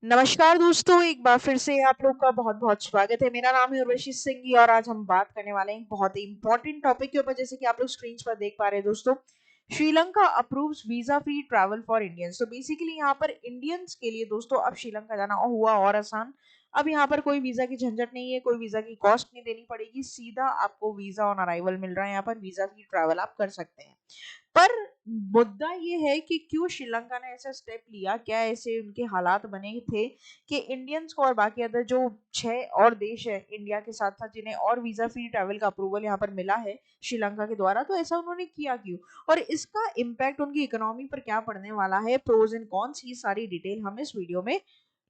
नमस्कार दोस्तों, एक बार फिर से आप लोग का बहुत-बहुत स्वागत है। मेरा नाम है उर्वशी सिंह और आज हम बात करने वाले हैं एक बहुत ही इम्पोर्टेंट टॉपिक के ऊपर। जैसे कि आप लोग स्क्रीन पर देख पा रहे हैं दोस्तों, Sri Lanka approves visa free travel for Indians. तो बेसिकली यहाँ पर इंडियंस के लिए दोस्तों अब श्रीलंका जाना हुआ और आसान। अब यहाँ पर कोई वीजा की झंझट नहीं है, कोई वीजा की कॉस्ट नहीं देनी पड़ेगी, सीधा आपको वीजा ऑन अराइवल मिल रहा है। यहाँ पर वीजा फ्री ट्रैवल आप कर सकते हैं। पर मुद्दा ये है कि क्यों श्रीलंका ने ऐसा स्टेप लिया, क्या ऐसे उनके हालात बने थे कि इंडियंस को और बाकी अदर जो 6 और देश है इंडिया के साथ साथ जिन्हें और वीजा फ्री ट्रैवल का अप्रूवल यहाँ पर मिला है श्रीलंका के द्वारा, तो ऐसा उन्होंने किया क्यों और इसका इम्पैक्ट उनकी इकोनॉमी पर क्या पड़ने वाला है, प्रोज एंड कॉन्स, ये सारी डिटेल हम इस वीडियो में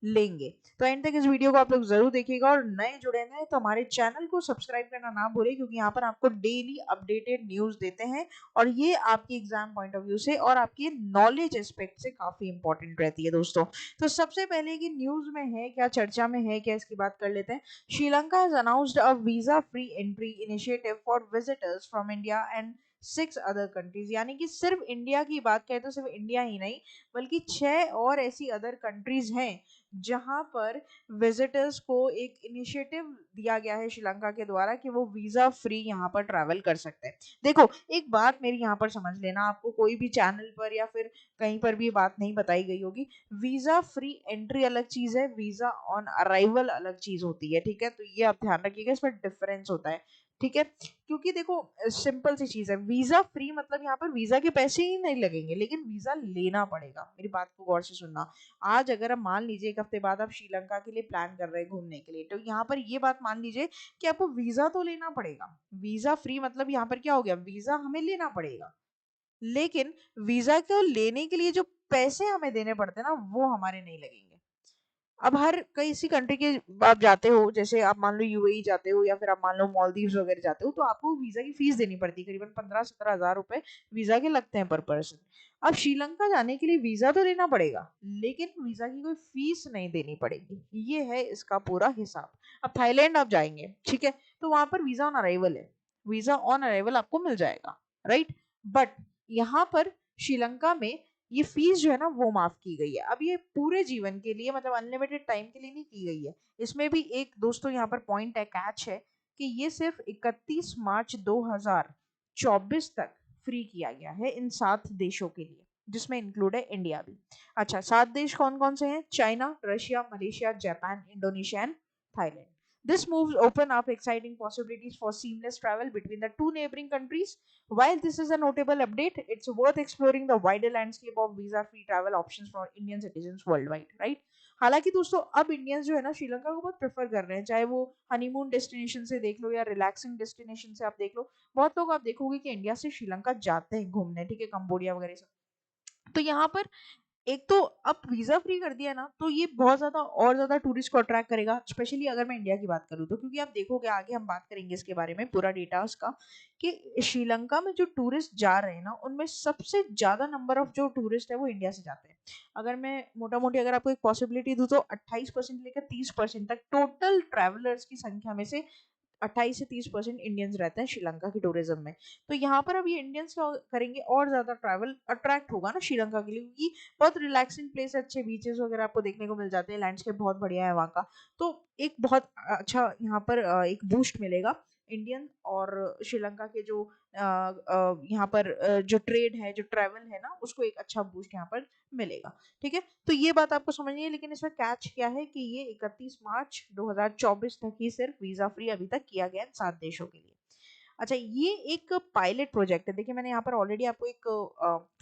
लेंगे। तो एंड तक इस वीडियो को आप लोग जरूर देखिएगा और नए जुड़े हैं तो हमारे चैनल को सब्सक्राइब करना ना भूलें, क्योंकि यहाँ पर आपको डेली अपडेटेड न्यूज देते हैं और ये आपकी एग्जाम पॉइंट ऑफ व्यू से और आपकी नॉलेज एस्पेक्ट से काफी इंपॉर्टेंट रहती है दोस्तों। तो सबसे पहले की न्यूज में है क्या, चर्चा में है क्या, इसकी बात कर लेते हैं। Sri Lanka has announced a visa free entry initiative for visitors from India and 6 other countries. यानी कि सिर्फ इंडिया की बात करें तो सिर्फ इंडिया ही नहीं बल्कि 6 और ऐसी अदर कंट्रीज हैं जहां पर विजिटर्स को एक इनिशिएटिव दिया गया है श्रीलंका के द्वारा कि वो वीजा फ्री यहाँ पर ट्रैवल कर सकते हैं। देखो, एक बात मेरी यहाँ पर समझ लेना, आपको कोई भी चैनल पर या फिर कहीं पर भी बात नहीं बताई गई होगी। वीजा फ्री एंट्री अलग चीज है, वीजा ऑन अराइवल अलग चीज होती है, ठीक है। तो ये आप ध्यान रखिएगा, इसमें डिफरेंस होता है, ठीक है। क्योंकि देखो, सिंपल सी चीज है, वीजा फ्री मतलब यहाँ पर वीजा के पैसे ही नहीं लगेंगे, लेकिन वीजा लेना पड़ेगा। मेरी बात को गौर से सुनना। आज अगर आप मान लीजिए एक हफ्ते बाद आप श्रीलंका के लिए प्लान कर रहे हैं घूमने के लिए, तो यहाँ पर ये बात मान लीजिए कि आपको वीजा तो लेना पड़ेगा। वीजा फ्री मतलब यहाँ पर क्या हो गया, वीजा हमें लेना पड़ेगा, लेकिन वीजा को लेने के लिए जो पैसे हमें देने पड़ते हैं ना, वो हमारे नहीं लगेंगे। अब हर किसी कंट्री के आप जाते हो, जैसे आप मान लो यूएई जाते हो या फिर आप मान लो मालदीव्स वगैरह जाते हो, तो आपको वीजा की फीस देनी पड़ती है, करीबन 15-17 हजार रुपए वीजा के लगते हैं पर पर्सन। अब श्रीलंका जाने के लिए वीजा तो देना पड़ेगा, लेकिन वीजा की कोई फीस नहीं देनी पड़ेगी। ये है इसका पूरा हिसाब। अब थाईलैंड आप जाएंगे, ठीक है, तो वहां पर वीजा ऑन अराइवल है, वीजा ऑन अराइवल आपको मिल जाएगा, राइट। बट यहाँ पर श्रीलंका में ये फीस जो है ना वो माफ की गई है। अब ये पूरे जीवन के लिए मतलब अनलिमिटेड टाइम के लिए नहीं की गई है। इसमें भी एक दोस्तों यहाँ पर पॉइंट है, कैच है, कि ये सिर्फ 31 मार्च 2024 तक फ्री किया गया है इन 7 देशों के लिए, जिसमें इंक्लूड है इंडिया भी। अच्छा, 7 देश कौन कौन से हैं? China, Russia, Malaysia, Japan, Indonesia and Thailand. This moves open up exciting possibilities for seamless travel between the two neighboring countries. While this is a notable update, it's worth exploring the wider landscape of visa-free travel options for Indian citizens worldwide, right? हालांकि दोस्तों अब Indians जो है ना श्रीलंका को बहुत prefer कर रहे हैं, चाहे वो हनीमून डेस्टिनेशन से देख लो या रिलैक्सिंग डेस्टिनेशन से आप देख लो। बहुत लोग आप देखोगे कि इंडिया से श्रीलंका जाते हैं घूमने, ठीक है, कंबोडिया वगैरह सब। तो यहाँ पर एक तो अब वीजा फ्री कर दिया ना, तो ये बहुत ज्यादा और ज्यादा टूरिस्ट को अट्रैक्ट करेगा, स्पेशली अगर मैं इंडिया की बात करूँ तो। क्योंकि आप देखोगे, आगे हम बात करेंगे इसके बारे में पूरा डेटा उसका, कि श्रीलंका में जो टूरिस्ट जा रहे हैं ना, उनमें सबसे ज्यादा नंबर ऑफ जो टूरिस्ट है वो इंडिया से जाते हैं। अगर मैं मोटा मोटी अगर आपको एक पॉसिबिलिटी दूं तो 28% लेकर 30% तक टोटल ट्रैवलर्स की संख्या में से 28 से 30% इंडियंस रहते हैं श्रीलंका की टूरिज्म में। तो यहाँ पर अब ये इंडियंस क्या करेंगे, और ज्यादा ट्रैवल अट्रैक्ट होगा ना श्रीलंका के लिए, क्योंकि बहुत रिलैक्सिंग प्लेस है, अच्छे बीचेस वगैरह आपको देखने को मिल जाते हैं, लैंडस्केप बहुत बढ़िया है वहाँ का। तो एक बहुत अच्छा यहाँ पर एक बूस्ट मिलेगा इंडियन और श्रीलंका के जो यहाँ पर जो ट्रेड है, जो ट्रैवल है ना, उसको एक अच्छा बूस्ट यहाँ पर मिलेगा, ठीक है। तो ये बात आपको समझनी है, लेकिन इसमें कैच क्या है कि ये 31 मार्च 2024 तक ही सिर्फ वीजा फ्री अभी तक किया गया है 7 देशों के लिए। अच्छा, ये एक पायलट प्रोजेक्ट है। देखिए, मैंने यहाँ पर ऑलरेडी आपको एक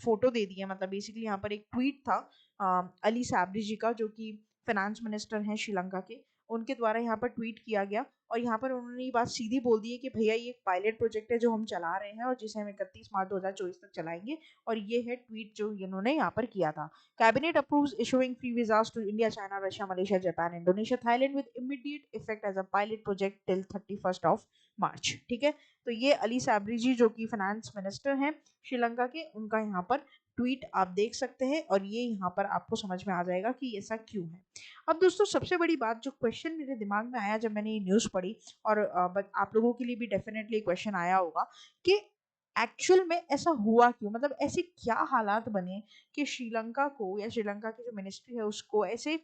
फोटो दे दी है, मतलब बेसिकली यहाँ पर एक ट्वीट था अली सैब्री जी का, जो कि फाइनेंस मिनिस्टर हैं श्रीलंका के, उनके द्वारा यहाँ पर ट्वीट किया गया। और यहाँ पर उन्होंने ये बात सीधी बोल दी है कि भैया ये एक पायलट प्रोजेक्ट है जो हम चला रहे हैं और जिसे हम 31 मार्च 2024 तक चलाएंगे। और ये है ट्वीट जो इन्होंने यहाँ पर किया था। Cabinet approves issuing free visas to India, China, Russia, Malaysia, Japan, Indonesia, Thailand with immediate effect as a pilot project till 31 March, ठीक है। तो ये अली सैब्री जी जो कि फाइनेंस मिनिस्टर हैं श्रीलंका के, उनका यहाँ पर ट्वीट आप देख सकते हैं और ये यहाँ पर आपको समझ में आ जाएगा कि ऐसा क्यों है। अब दोस्तों, सबसे बड़ी बात, जो क्वेश्चन मेरे दिमाग में आया जब मैंने ये न्यूज़ पढ़ी, और आप लोगों के लिए भी डेफिनेटली क्वेश्चन आया होगा कि एक्चुअल में ऐसा हुआ क्यों, मतलब ऐसे क्या हालात बने कि श्रीलंका को या श्रीलंका की जो मिनिस्ट्री है उसको ऐसे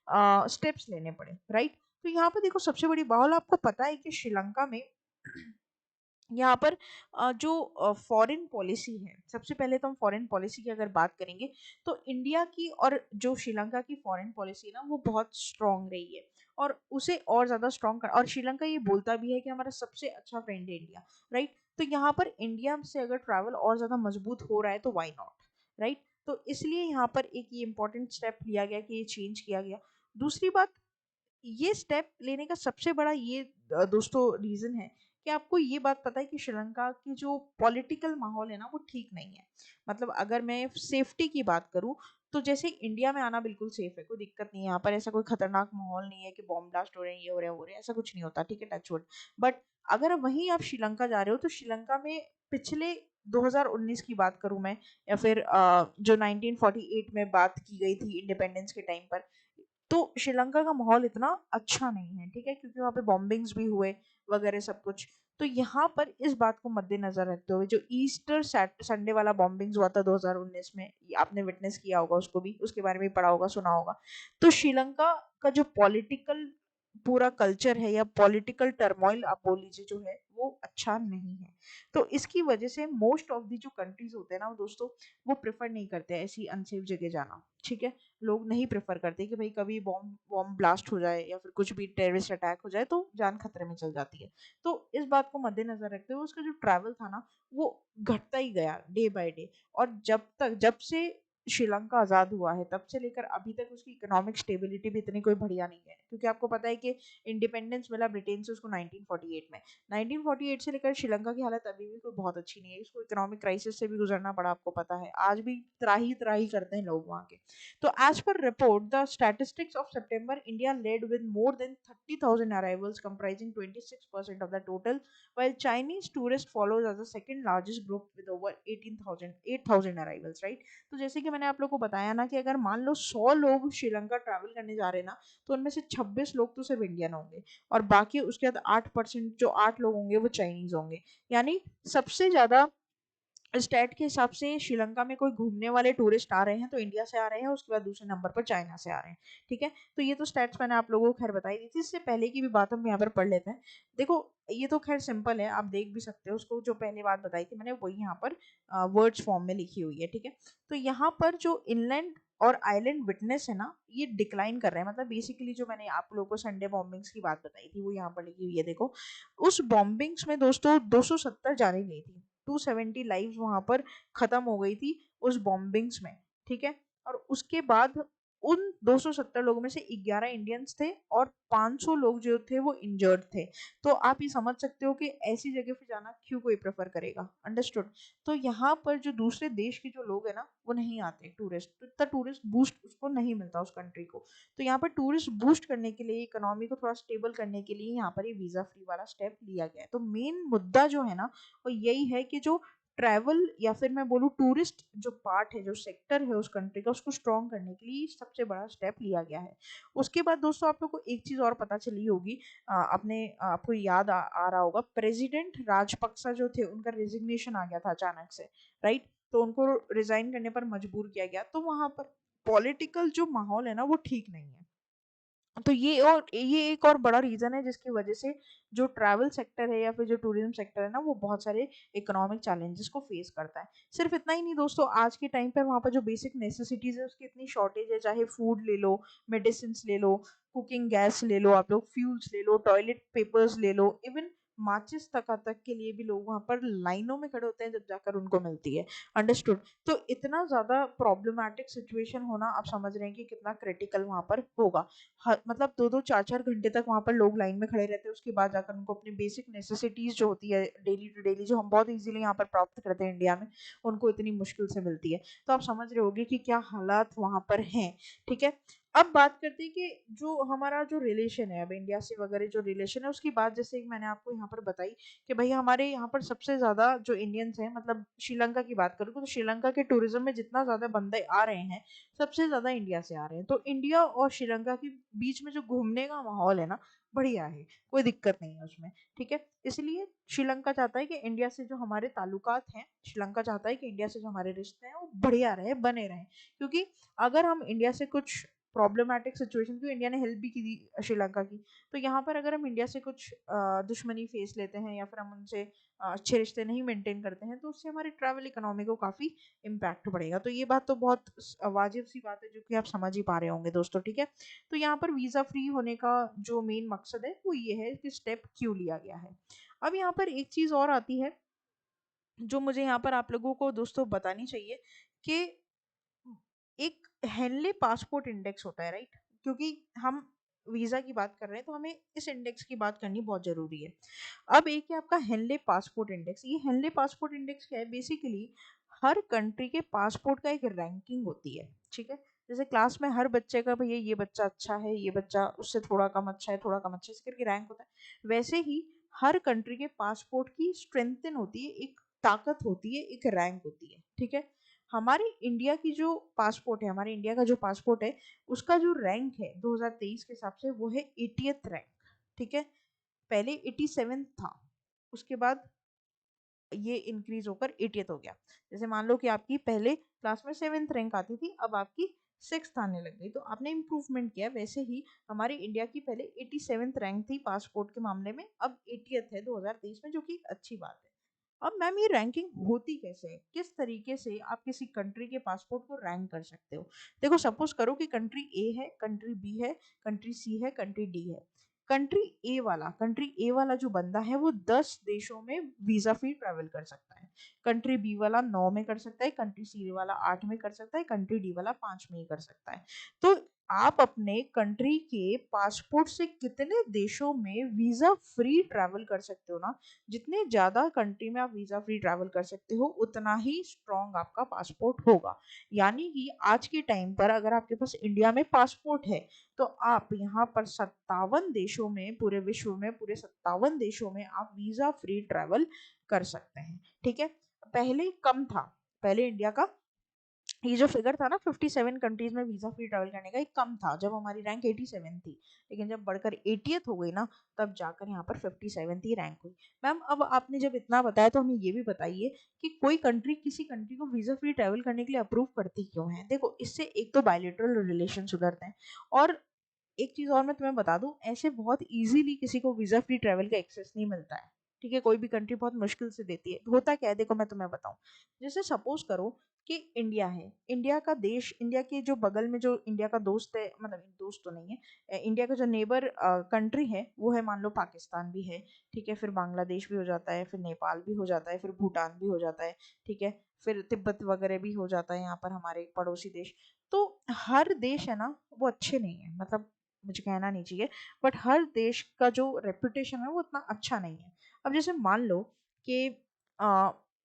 स्टेप्स लेने पड़े, राइट। तो यहाँ पर देखो सबसे बड़ी बात, आपको पता है कि श्रीलंका में यहाँ पर जो फॉरेन पॉलिसी है, सबसे पहले तो हम फॉरेन पॉलिसी की अगर बात करेंगे तो इंडिया की और जो श्रीलंका की फॉरेन पॉलिसी है ना वो बहुत स्ट्रांग रही है, और उसे और ज़्यादा स्ट्रांग कर, और श्रीलंका ये बोलता भी है कि हमारा सबसे अच्छा फ्रेंड है इंडिया, राइट। तो यहाँ पर इंडिया से अगर ट्रैवल और ज़्यादा मजबूत हो रहा है तो वाई नॉट, राइट। तो इसलिए यहाँ पर एक ये इंपॉर्टेंट स्टेप लिया गया कि ये चेंज किया गया। दूसरी बात, ये स्टेप लेने का सबसे बड़ा ये दोस्तों रीजन है कि आपको ये बात पता है कि श्रीलंका की जो पॉलिटिकल माहौल है ना वो ठीक नहीं है। मतलब अगर मैं सेफ्टी की बात करूं तो जैसे इंडिया में आना बिल्कुल सेफ है, कोई दिक्कत नहीं है, यहाँ पर ऐसा कोई खतरनाक माहौल नहीं है कि बॉम्ब ब्लास्ट हो रहे हैं, ये हो रहे हैं वो रहे हैं, ऐसा कुछ नहीं होता, ठीक है, टच वुड। बट अगर वहीं आप श्रीलंका जा रहे हो तो श्रीलंका में पिछले 2019 की बात करूं मैं, या फिर जो 1948 में बात की गई थी इंडिपेंडेंस के टाइम पर, तो श्रीलंका का माहौल इतना अच्छा नहीं है, ठीक है, क्योंकि वहाँ पे बॉम्बिंग्स भी हुए वगैरह सब कुछ। तो यहाँ पर इस बात को मद्देनजर रखते हुए जो ईस्टर संडे वाला बॉम्बिंग्स हुआ था 2019 में, ये आपने विटनेस किया होगा, उसको भी, उसके बारे में पढ़ा होगा, सुना होगा। तो श्रीलंका का जो पॉलिटिकल पूरा कल्चर है या पॉलिटिकल टर्मोइल आप बोल लीजिए जो है वो अच्छा नहीं है। तो इसकी वजह से मोस्ट ऑफ दी जो कंट्रीज होते हैं ना दोस्तों, वो प्रेफर नहीं करते ऐसी अनसेफ जगह जाना, ठीक है। लोग नहीं प्रेफर करते कि भाई कभी बॉम्ब बॉम्ब ब्लास्ट हो जाए या फिर कुछ भी टेररिस्ट अटैक हो जाए तो जान खतरे में चल जाती है। तो इस बात को मद्देनजर रखते हुए उसका जो ट्रैवल था ना वो घटता ही गया डे बाय डे, और जब से श्रीलंका आज़ाद हुआ है तब से लेकर अभी तक उसकी इकोनॉमिक स्टेबिलिटी भी इतनी कोई बढ़िया नहीं है, क्योंकि आपको पता है कि इंडिपेंडेंस मिला ब्रिटेन से उसको 1948 में। 1948 से लेकर श्रीलंका की हालत अभी भी कोई बहुत अच्छी नहीं है, इसको इकोनॉमिक क्राइसिस से भी गुजरना पड़ा, आपको पता है, आज भी त्राही त्राही करते हैं लोग वहाँ के। तो as per report, the statistics of September, India led with more than 30,000 arrivals, comprising 26% of the total, while Chinese tourists follows as the second largest group with over 8,000 arrivals, right? तो जैसे कि मैंने आप लोगों को बताया ना कि अगर मान लो 100 लोग श्रीलंका ट्रैवल करने जा रहे हैं ना, तो उनमें से 26 लोग तो सिर्फ इंडियन होंगे, और बाकी उसके बाद 8% जो 8 लोग होंगे वो चाइनीज होंगे। यानी सबसे ज्यादा स्टेट के हिसाब से श्रीलंका में कोई घूमने वाले टूरिस्ट आ रहे हैं तो इंडिया से आ रहे हैं, उसके बाद दूसरे नंबर पर चाइना से आ रहे हैं, ठीक है। तो ये तो स्टेट्स मैंने आप लोगों को खैर बताई दी थी, इससे पहले की भी बात हम यहाँ पर पढ़ लेते हैं। देखो ये तो खैर सिंपल है, आप देख भी सकते हो उसको, जो पहले बात बताई थी मैंने वही यहाँ पर वर्ड्स फॉर्म में लिखी हुई है, ठीक है। तो यहाँ पर जो इनलैंड और आइलैंड विटनेस है ना ये डिक्लाइन कर रहे हैं, मतलब बेसिकली जो मैंने आप लोगों को संडे बॉम्बिंग्स की बात बताई थी वो यहाँ पर लिखी हुई है, देखो। उस बॉम्बिंग्स में दोस्तों 270 जाने गई थी, 270 लाइव्स वहां पर खत्म हो गई थी उस बॉम्बिंग्स में, ठीक है। और उसके बाद उन 270 लोगों में से 11 इंडियंस थे और 500 लोग जो थे वो इंजर्ड थे। तो आप ये समझ सकते हो कि ऐसी जगह पे जाना क्यों कोई प्रेफर करेगा, अंडरस्टूड। तो यहाँ पर जो दूसरे देश के जो लोग हैं ना वो नहीं आते टूरिस्ट, तो इतना टूरिस्ट बूस्ट उसको नहीं मिलता उस कंट्री को। तो यहाँ पर टूरिस्ट बूस्ट करने के लिए, इकोनॉमी को थोड़ा स्टेबल करने के लिए यहाँ पर ये वीजा फ्री वाला स्टेप लिया गया है। तो मेन मुद्दा जो है ना वो यही है कि जो ट्रैवल या फिर मैं बोलूँ टूरिस्ट जो पार्ट है, जो सेक्टर है उस कंट्री का, उसको स्ट्रॉन्ग करने के लिए सबसे बड़ा स्टेप लिया गया है। उसके बाद दोस्तों आप लोग को एक चीज और पता चली होगी, आपको याद आ रहा होगा, प्रेसिडेंट राजपक्सा जो थे उनका रेजिग्नेशन आ गया था अचानक से, राइट। तो उनको रिजाइन करने पर मजबूर किया गया, तो वहां पर पॉलिटिकल जो माहौल है ना वो ठीक नहीं है। तो ये एक और बड़ा रीजन है जिसकी वजह से जो ट्रैवल सेक्टर है या फिर जो टूरिज्म सेक्टर है ना वो बहुत सारे इकोनॉमिक चैलेंजेस को फेस करता है। सिर्फ इतना ही नहीं दोस्तों, आज के टाइम पर वहाँ पर जो बेसिक नेसेसिटीज है उसकी इतनी शॉर्टेज है, चाहे फूड ले लो, मेडिसिन ले लो, कुकिंग गैस ले लो, आप लोग फ्यूल्स ले लो, टॉयलेट पेपर्स ले लो, इवन माचिस तक के लिए भी लोग वहां पर लाइनों में खड़े होते हैं जब जाकर उनको मिलती है, अंडरस्टूड। तो इतना ज्यादा प्रॉब्लमैटिक सिचुएशन होना आप समझ रहे हैं कि कितना क्रिटिकल वहां पर होगा। मतलब 2-2 4-4 घंटे तक वहां पर लोग लाइन में खड़े रहते हैं, उसके बाद जाकर उनको अपनी बेसिक नेसेसिटीज जो होती है डेली टू डेली, जो हम बहुत इजीली यहाँ पर प्राप्त करते हैं इंडिया में, उनको इतनी मुश्किल से मिलती है। तो आप समझ रहे होगे कि क्या हालात वहां पर हैं, ठीक है। अब बात करते हैं कि जो हमारा जो रिलेशन है अब इंडिया से वगैरह जो रिलेशन है उसकी बात, जैसे कि मैंने आपको यहाँ पर बताई कि भाई हमारे यहाँ पर सबसे ज्यादा जो इंडियंस हैं, मतलब श्रीलंका की बात करूँ तो श्रीलंका के टूरिज्म में जितना ज्यादा बंदे आ रहे हैं सबसे ज्यादा इंडिया से आ रहे हैं। तो इंडिया और श्रीलंका के बीच में जो घूमने का माहौल है ना बढ़िया है, कोई दिक्कत नहीं है उसमें, ठीक है। इसलिए श्रीलंका चाहता है कि इंडिया से जो हमारे ताल्लुकात हैं, श्रीलंका चाहता है कि इंडिया से जो हमारे रिश्ते हैं वो बढ़िया रहे, बने रहे, क्योंकि अगर हम इंडिया से कुछ प्रॉब्लमैटिक सिचुएशन, क्योंकि इंडिया ने हेल्प भी की थी श्रीलंका की। तो यहाँ पर अगर हम इंडिया से कुछ दुश्मनी फेस लेते हैं या फिर हम उनसे अच्छे रिश्ते नहीं मेंटेन करते हैं, तो उससे हमारी ट्रैवल इकोनॉमी को काफ़ी इम्पैक्ट पड़ेगा। तो ये बात तो बहुत वाजिब सी बात है, जो कि आप समझ ही पा रहे होंगे दोस्तों, ठीक है। तो यहाँ पर वीज़ा फ्री होने का जो मेन मकसद है वो ये है कि स्टेप क्यों लिया गया है। अब यहाँ पर एक चीज़ और आती है जो मुझे यहाँ पर आप लोगों को दोस्तों बतानी चाहिए, कि एक हेनले पासपोर्ट इंडेक्स होता है, राइट। क्योंकि हम वीज़ा की बात कर रहे हैं तो हमें इस इंडेक्स की बात करनी बहुत ज़रूरी है। अब एक है आपका हेनले पासपोर्ट इंडेक्स। ये हेनले पासपोर्ट इंडेक्स क्या है, बेसिकली हर कंट्री के पासपोर्ट का एक रैंकिंग होती है, ठीक है। जैसे क्लास में हर बच्चे का भैया ये बच्चा अच्छा है, ये बच्चा उससे थोड़ा कम अच्छा है, थोड़ा कम अच्छा है, इस करके रैंक होता है। वैसे ही हर कंट्री के पासपोर्ट की स्ट्रेंथन होती है, एक ताकत होती है, एक रैंक होती है, ठीक है। हमारे इंडिया की जो पासपोर्ट है, हमारे इंडिया का जो पासपोर्ट है, उसका जो रैंक है 2023 के हिसाब से वो है 80th रैंक, ठीक है। पहले 87 था, उसके बाद ये इंक्रीज होकर 80th हो गया। जैसे मान लो कि आपकी पहले क्लास में 7th रैंक आती थी, अब आपकी 6th आने लग गई, तो आपने इम्प्रूवमेंट किया। वैसे ही हमारी इंडिया की पहले 87th रैंक थी पासपोर्ट के मामले में, अब 80th है 2023 में, जो कि एक अच्छी बात है। अब मैम ये रैंकिंग होती कैसे है, किस तरीके से आप किसी कंट्री के पासपोर्ट को रैंक कर सकते हो। देखो, सपोज करो कि कंट्री ए है, कंट्री बी है, कंट्री सी है, कंट्री डी है। कंट्री ए वाला जो बंदा है वो 10 देशों में वीजा फ्री ट्रैवल कर सकता है। कंट्री बी वाला 9 में कर सकता है, कंट्री सी वाला 8 में कर सकता है, कंट्री डी वाला 5 में ही कर सकता है। तो आप अपने कंट्री के पासपोर्ट से कितने देशों में वीजा फ्री ट्रैवल कर सकते हो ना, जितने ज़्यादा कंट्री में आप वीज़ा फ्री ट्रैवल कर सकते हो, उतना ही स्ट्रॉन्ग आपका पासपोर्ट होगा। यानी कि आज के टाइम पर अगर आपके पास इंडिया में पासपोर्ट है, तो आप यहाँ पर 57 देशों में, पूरे विश्व में पूरे 57 देशों में आप वीज़ा फ्री ट्रैवल कर सकते हैं, ठीक है। पहले कम था, पहले इंडिया का ये जो फिगर था ना 57 कंट्रीज में वीजा फ्री ट्रैवल करने का, एक कम था जब हमारी रैंक 87 थी। लेकिन जब बढ़कर 80th हो गई ना, तब जाकर यहाँ पर 57 ही रैंक हुई। मैम अब आपने जब इतना बताया तो हमें ये भी बताइए कि कोई कंट्री किसी कंट्री को वीजा फ्री ट्रैवल करने के लिए अप्रूव करती क्यों है। देखो, इससे एक तो बायलेटरल रिलेशन सुधरते हैं, और एक चीज और मैं तुम्हें बता दूं, ऐसे बहुत इजीली किसी को वीजा फ्री ट्रैवल का एक्सेस नहीं मिलता है, ठीक है। कोई भी कंट्री बहुत मुश्किल से देती है। होता क्या है, देखो मैं तुम्हें बताऊं। जैसे सपोज करो कि इंडिया है, इंडिया का देश, इंडिया के जो बगल में जो इंडिया का दोस्त है, मतलब दोस्त तो नहीं है, इंडिया का जो नेबर कंट्री है वो है, मान लो पाकिस्तान भी है, ठीक है। फिर बांग्लादेश भी हो जाता है, फिर नेपाल भी हो जाता है, फिर भूटान भी हो जाता है, ठीक है। फिर तिब्बत वगैरह भी हो जाता है यहाँ पर, हमारे पड़ोसी देश। तो हर देश है ना, वो अच्छे नहीं है, मतलब मुझे कहना नहीं चाहिए, बट हर देश का जो रेपुटेशन है वो उतना अच्छा नहीं है। अब जैसे कि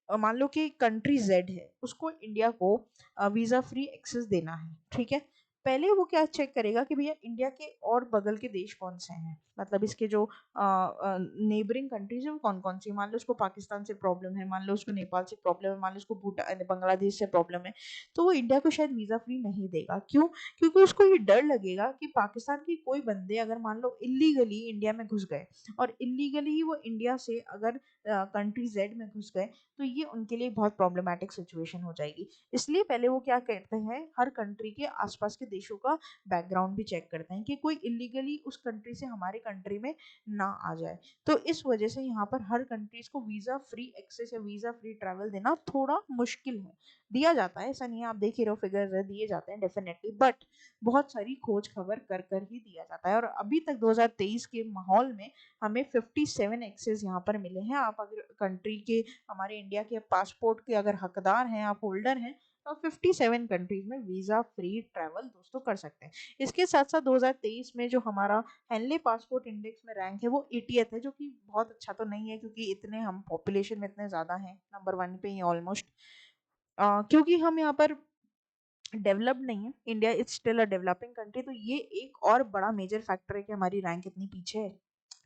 मान लो कि कंट्री जेड है, उसको इंडिया को वीज़ा फ्री एक्सेस देना है, ठीक है। पहले वो क्या चेक करेगा कि भैया इंडिया के और बगल के देश कौन से हैं, मतलब इसके जो नेबरिंग कंट्रीज है वो कौन कौन सी। मान लो उसको पाकिस्तान से प्रॉब्लम है, मान लो उसको नेपाल से प्रॉब्लम है, मान लो उसको भूटान बांग्लादेश से प्रॉब्लम है, तो वो इंडिया को शायद वीज़ा फ्री नहीं देगा। क्यों? क्योंकि उसको ये डर लगेगा कि पाकिस्तान के कोई बंदे अगर मान लो इलीगली इंडिया में घुस गए, और इलीगली ही वो इंडिया से अगर कंट्री जेड में घुस गए, तो ये उनके लिए बहुत प्रॉब्लमैटिक सिचुएशन हो जाएगी। इसलिए पहले वो क्या करते हैं, हर कंट्री के आसपास के देशों का बैकग्राउंड भी चेक करते हैं कि कोई इलीगली उस कंट्री से हमारे कंट्री में ना आ जाए। तो इस वजह से यहाँ पर हर कंट्रीज को वीज़ा फ्री एक्सेस या वीज़ा फ्री ट्रैवल देना थोड़ा मुश्किल है। दिया जाता है, ऐसा नहीं है, आप देख ही रहो फिगर्स है, दिए जाते हैं डेफिनेटली, बट बहुत सारी खोज खबर कर कर ही दिया जाता है। और अभी तक 2023 के माहौल में हमें 57 एक्सेस यहाँ पर मिले हैं। आप अगर कंट्री के, हमारे इंडिया के पासपोर्ट के अगर हकदार हैं, आप होल्डर हैं, तो 57 कंट्रीज में वीज़ा फ्री ट्रैवल दोस्तों कर सकते हैं। इसके साथ साथ 2023 में जो हमारा हेनले पासपोर्ट इंडेक्स में रैंक है वो 80th है, जो कि बहुत अच्छा तो नहीं है, क्योंकि इतने हम पॉपुलेशन में इतने ज़्यादा हैं, नंबर 1 पे ही ऑलमोस्ट। क्योंकि हम यहाँ पर डेवलप्ड नहीं है, India is still a developing country, तो ये एक और बड़ा मेजर फैक्टर है कि हमारी रैंक इतनी पीछे है।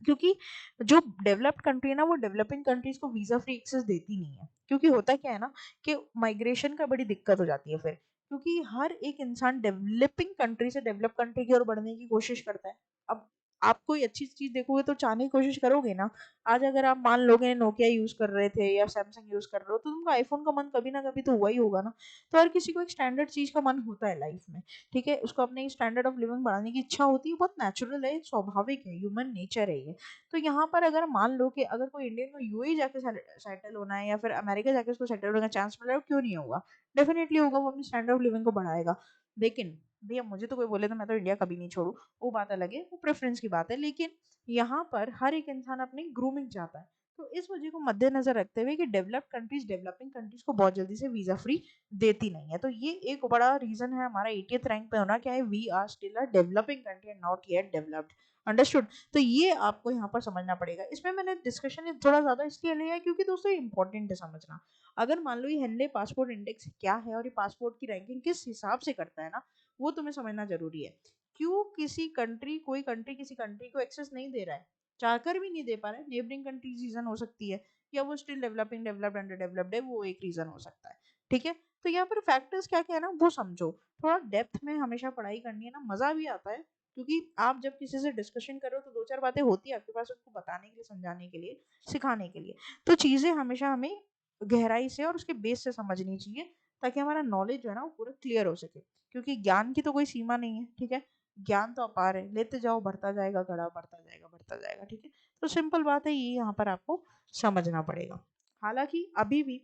क्योंकि जो डेवलप्ड कंट्री है ना, वो डेवलपिंग कंट्रीज को वीजा फ्री एक्सेस देती नहीं है। क्योंकि होता क्या है ना, कि माइग्रेशन का बड़ी दिक्कत हो जाती है फिर, क्योंकि हर एक इंसान डेवलपिंग कंट्री से डेवलप कंट्री की ओर बढ़ने की कोशिश करता है। अब आप कोई अच्छी चीज देखोगे तो चाहने की कोशिश करोगे ना। आज अगर आप मान लोगे नोकिया यूज कर रहे थे या सैमसंग यूज कर रहे हो तो तुमको आईफोन का मन कभी ना कभी तो हुआ ही होगा ना। तो हर किसी को एक स्टैंडर्ड चीज का मन होता है लाइफ में, ठीक है, उसको अपने स्टैंडर्ड ऑफ लिविंग बढ़ाने की इच्छा होती है, बहुत नेचुरल है, स्वाभाविक है, ह्यूमन नेचर है ये। तो यहाँ पर अगर मान लो कि अगर कोई इंडियन को यूएई जाके सेटल होना है या फिर अमेरिका जाके उसको सेटल होने का चांस मिल रहा है, क्यों नहीं होगा, डेफिनेटली होगा, वो अपनी स्टैंडर्ड ऑफ लिविंग को बढ़ाएगा। लेकिन भैया मुझे तो कोई बोले तो मैं तो इंडिया कभी नहीं छोड़ू, वो बात अलग है, वो प्रेफरेंस की बात है। लेकिन यहाँ पर हर एक इंसान अपनी ग्रूमिंग चाहता है। तो इस वजह को मद्देनजर रखते हुए कि डेवलप्ड कंट्रीज डेवलपिंग कंट्रीज को बहुत जल्दी से वीजा फ्री देती नहीं है, तो ये एक बड़ा रीजन है हमारा 80th रैंक पे होना, क्या है, we are still a developing country and not yet developed. Understood. तो ये आपको यहाँ पर समझना पड़ेगा। इसमें मैंने डिस्कशन थोड़ा ज्यादा इसलिए लिया है क्योंकि दोस्तों इंपॉर्टेंट है समझना। अगर मान लो ये हेनले पासपोर्ट इंडेक्स क्या है और ये पासपोर्ट की रैंकिंग किस हिसाब से करता है ना, वो तुम्हें समझना जरूरी है। क्यों किसी कंट्री कोई कंट्री किसी कंट्री को एक्सेस नहीं दे रहा है, चाहकर भी नहीं दे पा रहा है, नेबरिंग कंट्रीज रीजन हो सकती है, या वो still developing developed under developed है, वो एक रीजन हो सकता है। ठीक है। तो यहाँ पर फैक्टर्स क्या क्या है ना वो समझो। थोड़ा डेप्थ में हमेशा पढ़ाई करनी है ना, मजा भी आता है, क्योंकि आप जब किसी से डिस्कशन करो तो दो चार बातें होती है आपके पास उनको बताने के लिए, समझाने के लिए, सिखाने के लिए। तो चीजें हमेशा हमें गहराई से और उसके बेस से समझनी चाहिए, ताकि हमारा नॉलेज जो है ना वो पूरा क्लियर हो सके। क्योंकि ज्ञान की तो कोई सीमा नहीं है, ठीक है, ज्ञान तो अपार है, लेते जाओ बढ़ता जाएगा, घड़ा बढ़ता जाएगा बढ़ता जाएगा, ठीक है। तो सिंपल बात है, ये यहाँ पर आपको समझना पड़ेगा। हालांकि अभी भी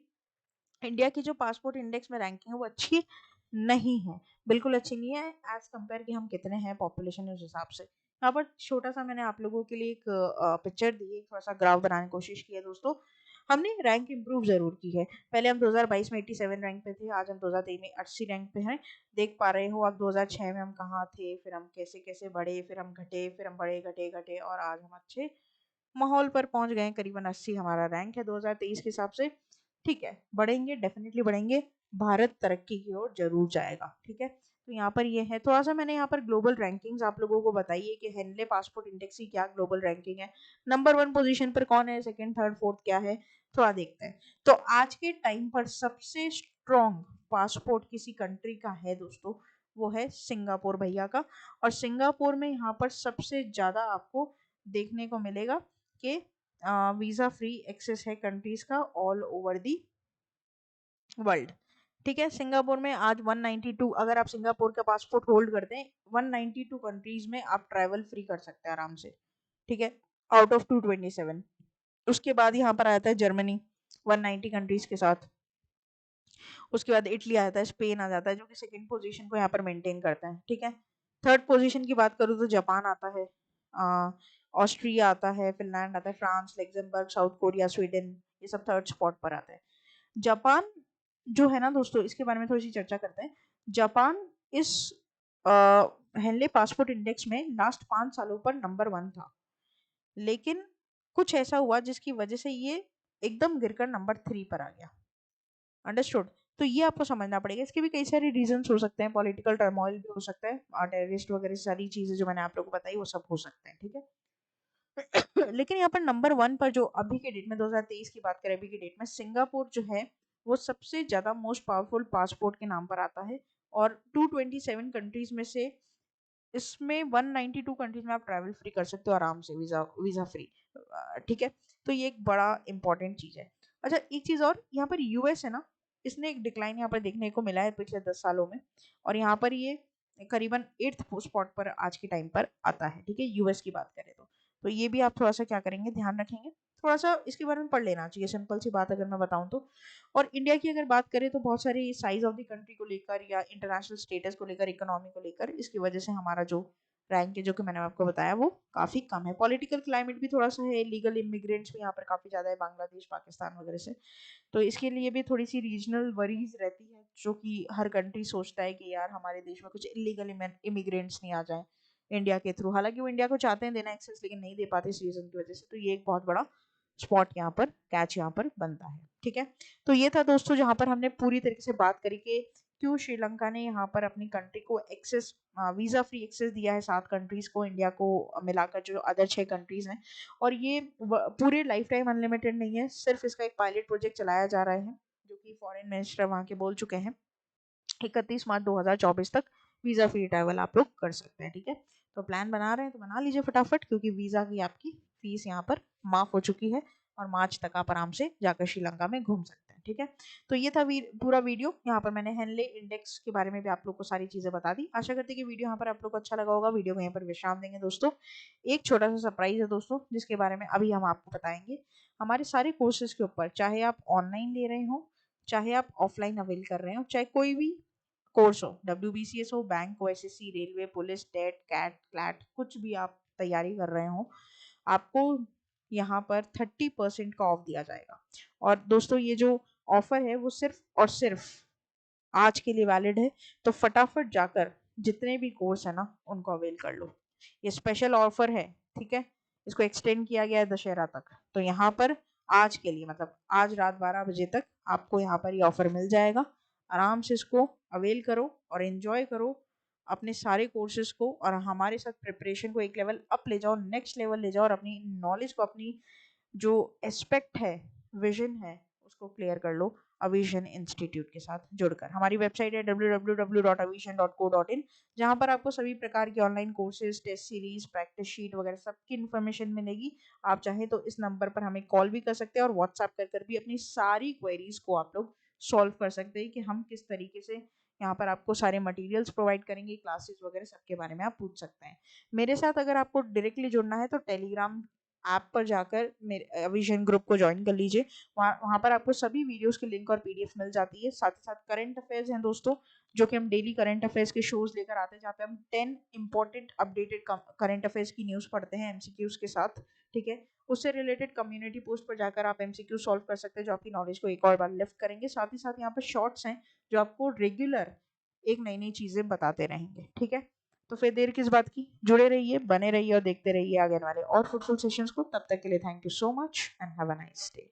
इंडिया की जो पासपोर्ट इंडेक्स में रैंकिंग है वो अच्छी नहीं है, बिल्कुल अच्छी नहीं है एज कंपेयर कि हम कितने हैं पॉपुलेशन उस हिसाब से। यहाँ पर छोटा सा मैंने आप लोगों के लिए एक पिक्चर दी है, थोड़ा सा ग्राफ बनाने की कोशिश की है दोस्तों। हमने रैंक इंप्रूव जरूर की है। पहले हम 2022 में 87 रैंक पे थे, आज हम 2023 में 80 रैंक पे हैं। देख पा रहे हो आप 2006 में हम कहाँ थे, फिर हम कैसे कैसे बढ़े, फिर हम घटे, फिर हम बढ़े घटे घटे और आज हम अच्छे माहौल पर पहुंच गए। करीबन 80 हमारा रैंक है 2023 के हिसाब से। ठीक है, बढ़ेंगे, डेफिनेटली बढ़ेंगे, भारत तरक्की की ओर जरूर जाएगा। ठीक है। तो यहाँ पर ये है, थोड़ा सा मैंने यहाँ पर ग्लोबल रैंकिंग्स आप लोगों को बताइए कि हेनले पासपोर्ट इंडेक्स की क्या ग्लोबल रैंकिंग है, नंबर 1 पोजीशन पर कौन है, सेकंड थर्ड फोर्थ क्या है, थोड़ा देखते हैं। तो आज के टाइम पर सबसे स्ट्रॉन्ग पासपोर्ट किसी कंट्री का है दोस्तों, वो है सिंगापुर भैया का। और सिंगापुर में यहाँ पर सबसे ज्यादा आपको देखने को मिलेगा कि वीजा फ्री एक्सेस है कंट्रीज का ऑल ओवर दी वर्ल्ड। ठीक है। सिंगापुर में आज 192, अगर आप सिंगापुर का पासपोर्ट होल्ड करते हैं, 192 कंट्रीज में आप ट्रैवल फ्री कर सकते हैं आराम से। ठीक है, आउट ऑफ 227। उसके बाद यहाँ पर आता है जर्मनी 190 कंट्रीज के साथ। उसके बाद इटली आ जाता है, स्पेन आ जाता है, जो कि सेकंड पोजीशन को यहाँ पर मेंटेन करता है। ठीक है। थर्ड पोजीशन की बात करूँ तो जापान आता है, ऑस्ट्रिया आता है, फिनलैंड आता है, France, Luxembourg, south Korea, Sweden, ये सब थर्ड स्पॉट पर आते हैं। जापान जो है ना दोस्तों, इसके बारे में थोड़ी सी चर्चा करते हैं। जापान इस हेनले पासपोर्ट इंडेक्स में लास्ट 5 सालों पर नंबर 1 था, लेकिन कुछ ऐसा हुआ जिसकी वजह से ये एकदम गिरकर नंबर 3 पर आ गया। अंडरस्टूड। तो ये आपको समझना पड़ेगा, इसके भी कई सारे रीजंस हो सकते हैं, पॉलिटिकल टर्मोइल भी हो सकता है, टेररिस्ट वगैरह सारी चीजें जो मैंने आप लोगों को बताई वो सब हो सकते हैं। ठीक है। लेकिन यहाँ पर नंबर 1 पर जो अभी के डेट में 2023 की बात करें, अभी के डेट में सिंगापुर जो है वो सबसे ज्यादा मोस्ट पावरफुल पासपोर्ट के नाम पर आता है। और 227 कंट्रीज में से इसमें 192 कंट्रीज में आप ट्रैवल फ्री कर सकते हो आराम से, वीजा वीजा फ्री। ठीक है। तो ये एक बड़ा इंपॉर्टेंट चीज है। अच्छा, एक चीज और, यहाँ पर यूएस है ना, इसने एक डिक्लाइन यहाँ पर देखने को मिला है पिछले 10 सालों में, और यहाँ पर ये करीबन 8th स्पॉट पर आज के टाइम पर आता है। ठीक है, यूएस की बात करें तो ये भी आप थोड़ा सा क्या करेंगे, ध्यान रखेंगे, थोड़ा सा इसके बारे में पढ़ लेना चाहिए, सिंपल सी बात अगर मैं बताऊं तो। और इंडिया की अगर बात करें तो बहुत सारी साइज ऑफ द कंट्री को लेकर या इंटरनेशनल स्टेटस को लेकर, इकोनॉमी को लेकर, इसकी वजह से हमारा जो रैंक है, जो कि मैंने आपको बताया, वो काफी कम है। पॉलिटिकल क्लाइमेट भी थोड़ा सा है, लीगल इमिग्रेंट्स भी यहाँ पर काफी ज्यादा है, बांग्लादेश, पाकिस्तान वगैरह से। तो इसके लिए भी थोड़ी सी रीजनल वरीज रहती है, जो कि हर कंट्री सोचता है कि यार हमारे देश में कुछ इलीगल इमिग्रेंट्स नहीं आ जाए इंडिया के थ्रू। हालांकि वो इंडिया को चाहते हैं देना एक्सेस, लेकिन नहीं दे पाते इस रीजन की वजह से। तो ये एक बहुत बड़ा स्पॉट यहाँ पर, कैच यहाँ पर बनता है। ठीक है। तो ये था दोस्तों जहाँ पर हमने पूरी तरीके से बात करी कि क्यों श्रीलंका ने यहाँ पर अपनी कंट्री को एक्सेस, वीजा फ्री एक्सेस दिया है 7 कंट्रीज को, इंडिया को मिलाकर जो अदर 6 कंट्रीज हैं। और ये पूरे लाइफ टाइम अनलिमिटेड नहीं है, सिर्फ इसका एक पायलट प्रोजेक्ट चलाया जा रहा है, जो कि फॉरेन मिनिस्टर वहाँ के बोल चुके हैं 31 मार्च 2024 तक वीजा फ्री ट्रैवल आप लोग कर सकते हैं। ठीक है। तो प्लान बना रहे हैं तो बना लीजिए फटाफट, क्योंकि वीज़ा की आपकी फीस यहाँ पर माफ़ हो चुकी है और मार्च तक आप आराम से जाकर श्रीलंका में घूम सकते हैं। ठीक है, तो ये था पूरा वीडियो। यहाँ पर मैंने हेनले इंडेक्स के बारे में भी आप लोग को सारी चीज़ें बता दी। आशा करते हैं कि वीडियो यहाँ पर आप लोग को अच्छा लगा होगा। वीडियो को यहाँ पर विश्राम देंगे दोस्तों। एक छोटा सा सरप्राइज है दोस्तों, जिसके बारे में अभी हम आपको बताएंगे। हमारे सारे कोर्सेज के ऊपर, चाहे आप ऑनलाइन ले रहे हो, चाहे आप ऑफलाइन अवेल कर रहे हो, चाहे कोई भी कोर्स हो, WBCS हो, बैंक हो, SSC, railway, police, TET, CAT, CLAT, कुछ भी आप तैयारी कर रहे हो, आपको यहाँ पर 30% का ऑफ दिया जाएगा। और दोस्तों ये जो ऑफर है वो सिर्फ और सिर्फ आज के लिए वैलिड है। तो फटाफट जाकर जितने भी कोर्स है ना उनको अवेल कर लो। ये स्पेशल ऑफर है, ठीक है, इसको एक्सटेंड किया गया है दशहरा तक। तो यहाँ पर आज के लिए, मतलब आज रात 12 बजे तक आपको यहाँ पर ये ऑफर मिल जाएगा। आराम से इसको अवेल करो और एंजॉय करो अपने सारे कोर्सेज को, और हमारे साथ प्रिपरेशन को एक लेवल अप ले जाओ, नेक्स्ट लेवल ले जाओ, और अपनी नॉलेज को, अपनी जो एस्पेक्ट है, विजन है, उसको क्लियर कर लो अविजन इंस्टीट्यूट के साथ जुड़कर। हमारी वेबसाइट है www.avision.co.in, जहाँ पर आपको सभी प्रकार के online courses, test series, practice sheet वगैरह सबकी इन्फॉर्मेशन मिलेगी। आप चाहें तो इस नंबर पर हमें कॉल भी कर सकते हैं और व्हाट्सएप कर भी अपनी सारी क्वेरीज को आप लोग सॉल्व कर सकते हैं कि हम किस तरीके से यहाँ पर आपको सारे मटेरियल्स प्रोवाइड करेंगे, क्लासेस वगैरह सबके बारे में आप पूछ सकते हैं। मेरे साथ अगर आपको डायरेक्टली जुड़ना है तो टेलीग्राम ऐप पर जाकर मेरे विजन ग्रुप को ज्वाइन कर लीजिए। वहाँ पर आपको सभी वीडियोस की लिंक और PDF मिल जाती है। साथ ही साथ करंट अफेयर्स हैं दोस्तों, जो कि हम डेली करंट अफेयर्स के शोज लेकर आते हैं, जहाँ पे हम 10 इंपॉर्टेंट अपडेटेड करंट अफेयर्स की न्यूज़ पढ़ते हैं MCQs के साथ। ठीक है, उससे रिलेटेड कम्युनिटी पोस्ट पर जाकर आप MCQ सॉल्व कर सकते हैं, जो आपकी नॉलेज को एक और बार लिफ्ट करेंगे। साथ ही साथ यहाँ पर शॉर्ट्स हैं जो आपको रेगुलर एक नई नई चीज़ें बताते रहेंगे। ठीक है, तो फिर देर किस बात की, जुड़े रहिए, बने रहिए और देखते रहिए आगे वाले और फ्रूटफुल सेशंस को। तब तक के लिए thank you so much and have a nice day.